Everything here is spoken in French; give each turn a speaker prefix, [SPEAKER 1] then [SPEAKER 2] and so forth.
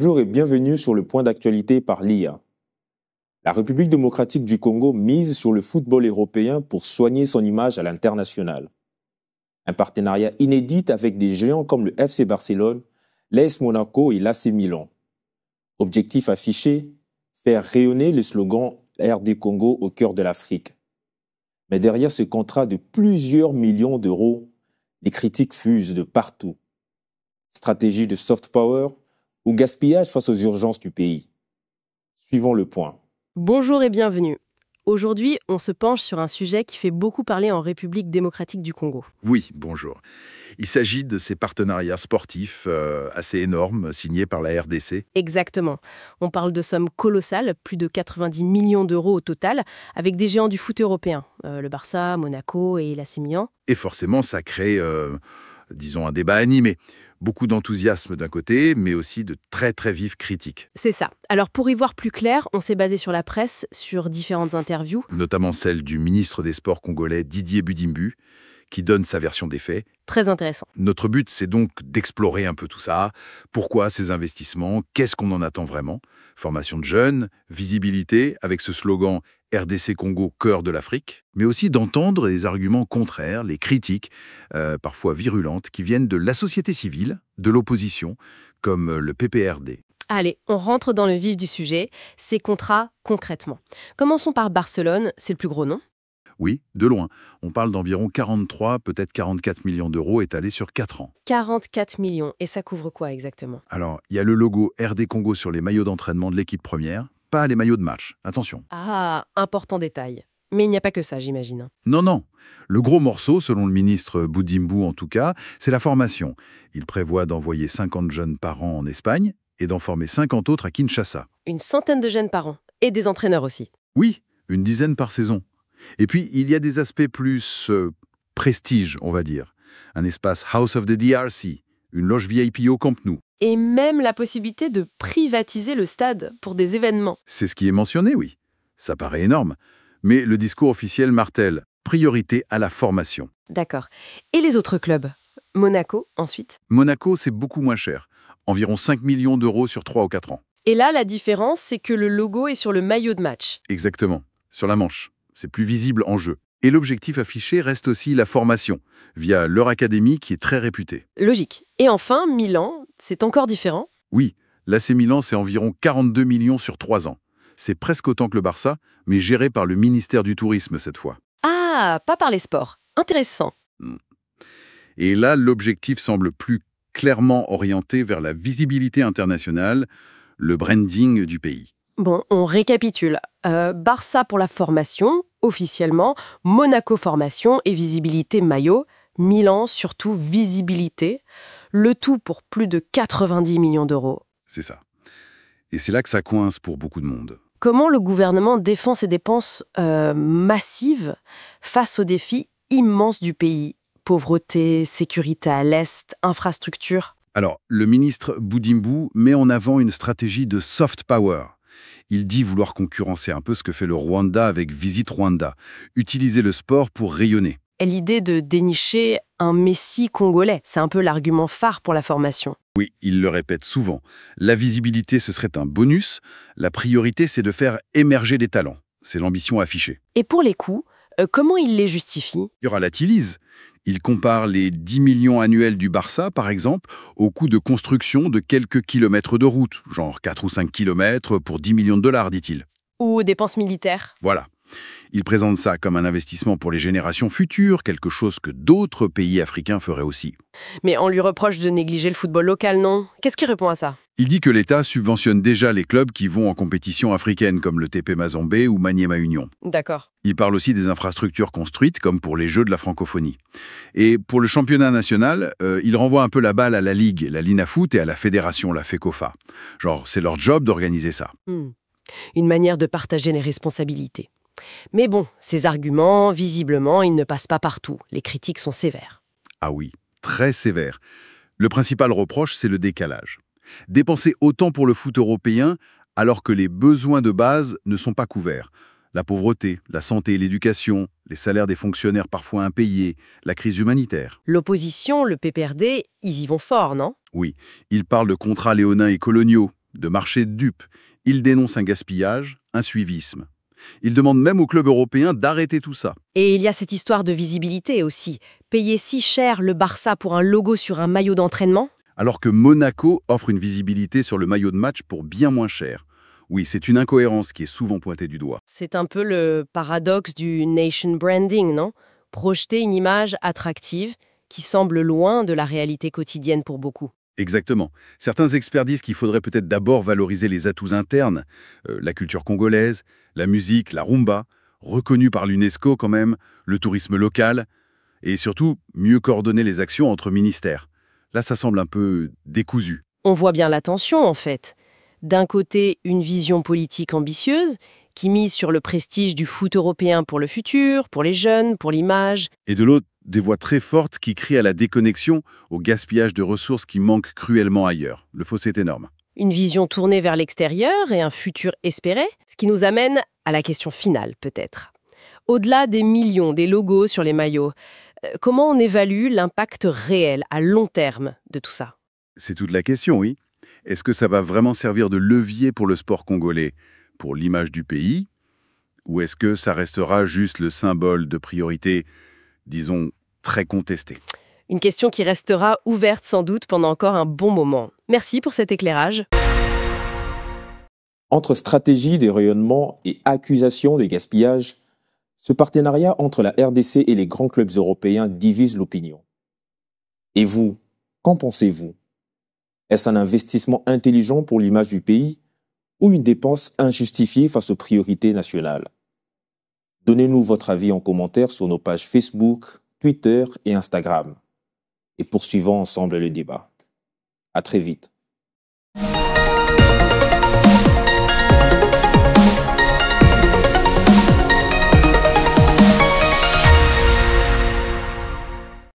[SPEAKER 1] Bonjour et bienvenue sur le point d'actualité par l'IA. La République démocratique du Congo mise sur le football européen pour soigner son image à l'international. Un partenariat inédit avec des géants comme le FC Barcelone, l'AS Monaco et l'AC Milan. Objectif affiché, faire rayonner le slogan RD Congo au cœur de l'Afrique. Mais derrière ce contrat de plusieurs millions d'euros, les critiques fusent de partout. Stratégie de soft power ou gaspillage face aux urgences du pays. Suivons le point.
[SPEAKER 2] Bonjour et bienvenue. Aujourd'hui, on se penche sur un sujet qui fait beaucoup parler en République démocratique du Congo.
[SPEAKER 3] Oui, bonjour. Il s'agit de ces partenariats sportifs assez énormes signés par la RDC.
[SPEAKER 2] Exactement. On parle de sommes colossales, plus de 90 millions d'euros au total, avec des géants du foot européen, le Barça, Monaco et l'AC Milan.
[SPEAKER 3] Et forcément, ça crée, disons, un débat animé. Beaucoup d'enthousiasme d'un côté, mais aussi de très très vives critiques.
[SPEAKER 2] C'est ça. Alors pour y voir plus clair, on s'est basé sur la presse, sur différentes interviews.
[SPEAKER 3] Notamment celle du ministre des Sports congolais Didier Budimbu, qui donne sa version des faits.
[SPEAKER 2] Très intéressant.
[SPEAKER 3] Notre but, c'est donc d'explorer un peu tout ça. Pourquoi ces investissements? Qu'est-ce qu'on en attend vraiment? Formation de jeunes, visibilité, avec ce slogan RDC Congo, cœur de l'Afrique, mais aussi d'entendre les arguments contraires, les critiques, parfois virulentes, qui viennent de la société civile, de l'opposition, comme le PPRD.
[SPEAKER 2] Allez, on rentre dans le vif du sujet, ces contrats concrètement. Commençons par Barcelone, c'est le plus gros, non ?
[SPEAKER 3] Oui, de loin. On parle d'environ 43, peut-être 44 millions d'euros étalés sur 4 ans.
[SPEAKER 2] 44 millions, et ça couvre quoi exactement ?
[SPEAKER 3] Alors, il y a le logo RD Congo sur les maillots d'entraînement de l'équipe première, pas les maillots de match, attention.
[SPEAKER 2] Ah, important détail. Mais il n'y a pas que ça, j'imagine.
[SPEAKER 3] Non. Le gros morceau, selon le ministre Budimbu en tout cas, c'est la formation. Il prévoit d'envoyer 50 jeunes par an en Espagne et d'en former 50 autres à Kinshasa.
[SPEAKER 2] Une centaine de jeunes par an, et des entraîneurs aussi.
[SPEAKER 3] Oui, une dizaine par saison. Et puis, il y a des aspects plus prestige, on va dire. Un espace House of the DRC, une loge VIP au Camp Nou.
[SPEAKER 2] Et même la possibilité de privatiser le stade pour des événements.
[SPEAKER 3] C'est ce qui est mentionné, oui. Ça paraît énorme. Mais le discours officiel martèle priorité à la formation.
[SPEAKER 2] D'accord. Et les autres clubs ? Monaco, ensuite ?
[SPEAKER 3] Monaco, c'est beaucoup moins cher. Environ 5 millions d'euros sur 3 ou 4 ans.
[SPEAKER 2] Et là, la différence, c'est que le logo est sur le maillot de match.
[SPEAKER 3] Exactement. Sur la manche. C'est plus visible en jeu. Et l'objectif affiché reste aussi la formation, via leur académie qui est très réputée.
[SPEAKER 2] Logique. Et enfin, Milan, c'est encore différent ?
[SPEAKER 3] Oui, l'AC Milan, c'est environ 42 millions sur 3 ans. C'est presque autant que le Barça, mais géré par le ministère du Tourisme cette fois.
[SPEAKER 2] Ah, pas par les sports. Intéressant.
[SPEAKER 3] Et là, l'objectif semble plus clairement orienté vers la visibilité internationale, le branding du pays.
[SPEAKER 2] Bon, on récapitule. Barça pour la formation, officiellement, Monaco formation et visibilité maillot, Milan surtout visibilité, le tout pour plus de 90 millions d'euros.
[SPEAKER 3] C'est ça. Et c'est là que ça coince pour beaucoup de monde.
[SPEAKER 2] Comment le gouvernement défend ses dépenses massives face aux défis immenses du pays ? Pauvreté, sécurité à l'Est, infrastructure.
[SPEAKER 3] Alors, le ministre Budimbu met en avant une stratégie de soft power. Il dit vouloir concurrencer un peu ce que fait le Rwanda avec Visit Rwanda, utiliser le sport pour rayonner.
[SPEAKER 2] Et l'idée de dénicher un messie congolais, c'est un peu l'argument phare pour la formation.
[SPEAKER 3] Oui, il le répète souvent. La visibilité, ce serait un bonus. La priorité, c'est de faire émerger des talents. C'est l'ambition affichée.
[SPEAKER 2] Et pour les coûts, comment il les justifie ?
[SPEAKER 3] Il relativise. Il compare les 10 millions annuels du Barça, par exemple, au coût de construction de quelques kilomètres de route, genre 4 ou 5 kilomètres pour 10 millions de dollars, dit-il.
[SPEAKER 2] Ou dépenses militaires.
[SPEAKER 3] Voilà. Il présente ça comme un investissement pour les générations futures, quelque chose que d'autres pays africains feraient aussi.
[SPEAKER 2] Mais on lui reproche de négliger le football local, non ? Qu'est-ce qui répond à ça ?
[SPEAKER 3] Il dit que l'État subventionne déjà les clubs qui vont en compétition africaine, comme le TP Mazembe ou Maniema Union.
[SPEAKER 2] D'accord.
[SPEAKER 3] Il parle aussi des infrastructures construites, comme pour les Jeux de la francophonie. Et pour le championnat national, il renvoie un peu la balle à la Ligue, la Linafoot, et à la fédération, la FECOFA. Genre, c'est leur job d'organiser ça.
[SPEAKER 2] Une manière de partager les responsabilités. Mais bon, ces arguments, visiblement, ils ne passent pas partout. Les critiques sont sévères.
[SPEAKER 3] Ah oui, très sévères. Le principal reproche, c'est le décalage. Dépenser autant pour le foot européen alors que les besoins de base ne sont pas couverts. La pauvreté, la santé et l'éducation, les salaires des fonctionnaires parfois impayés, la crise humanitaire.
[SPEAKER 2] L'opposition, le PPRD, ils y vont fort, non ?
[SPEAKER 3] Oui, ils parlent de contrats léonins et coloniaux, de marché de dupes. Il dénonce un gaspillage, un suivisme. Il demande même aux clubs européens d'arrêter tout ça.
[SPEAKER 2] Et il y a cette histoire de visibilité aussi. Payer si cher le Barça pour un logo sur un maillot d'entraînement?
[SPEAKER 3] Alors que Monaco offre une visibilité sur le maillot de match pour bien moins cher. Oui, c'est une incohérence qui est souvent pointée du doigt.
[SPEAKER 2] C'est un peu le paradoxe du nation branding, non? Projeter une image attractive qui semble loin de la réalité quotidienne pour beaucoup.
[SPEAKER 3] Exactement. Certains experts disent qu'il faudrait peut-être d'abord valoriser les atouts internes, la culture congolaise, la musique, la rumba, reconnue par l'UNESCO quand même, le tourisme local, et surtout mieux coordonner les actions entre ministères. Là, ça semble un peu décousu.
[SPEAKER 2] On voit bien la tension, en fait. D'un côté, une vision politique ambitieuse qui mise sur le prestige du foot européen pour le futur, pour les jeunes, pour l'image.
[SPEAKER 3] Et de l'autre, des voix très fortes qui crient à la déconnexion, au gaspillage de ressources qui manquent cruellement ailleurs. Le fossé est énorme.
[SPEAKER 2] Une vision tournée vers l'extérieur et un futur espéré, ce qui nous amène à la question finale, peut-être. Au-delà des millions, des logos sur les maillots, comment on évalue l'impact réel, à long terme, de tout ça?
[SPEAKER 3] C'est toute la question, oui. Est-ce que ça va vraiment servir de levier pour le sport congolais, pour l'image du pays? Ou est-ce que ça restera juste le symbole de priorité, disons, très contesté?
[SPEAKER 2] Une question qui restera ouverte sans doute pendant encore un bon moment. Merci pour cet éclairage.
[SPEAKER 1] Entre stratégie de rayonnement et accusation de gaspillage, ce partenariat entre la RDC et les grands clubs européens divise l'opinion. Et vous, qu'en pensez-vous? Est-ce un investissement intelligent pour l'image du pays ou une dépense injustifiée face aux priorités nationales? Donnez-nous votre avis en commentaire sur nos pages Facebook, Twitter et Instagram. Et poursuivons ensemble le débat. À très vite.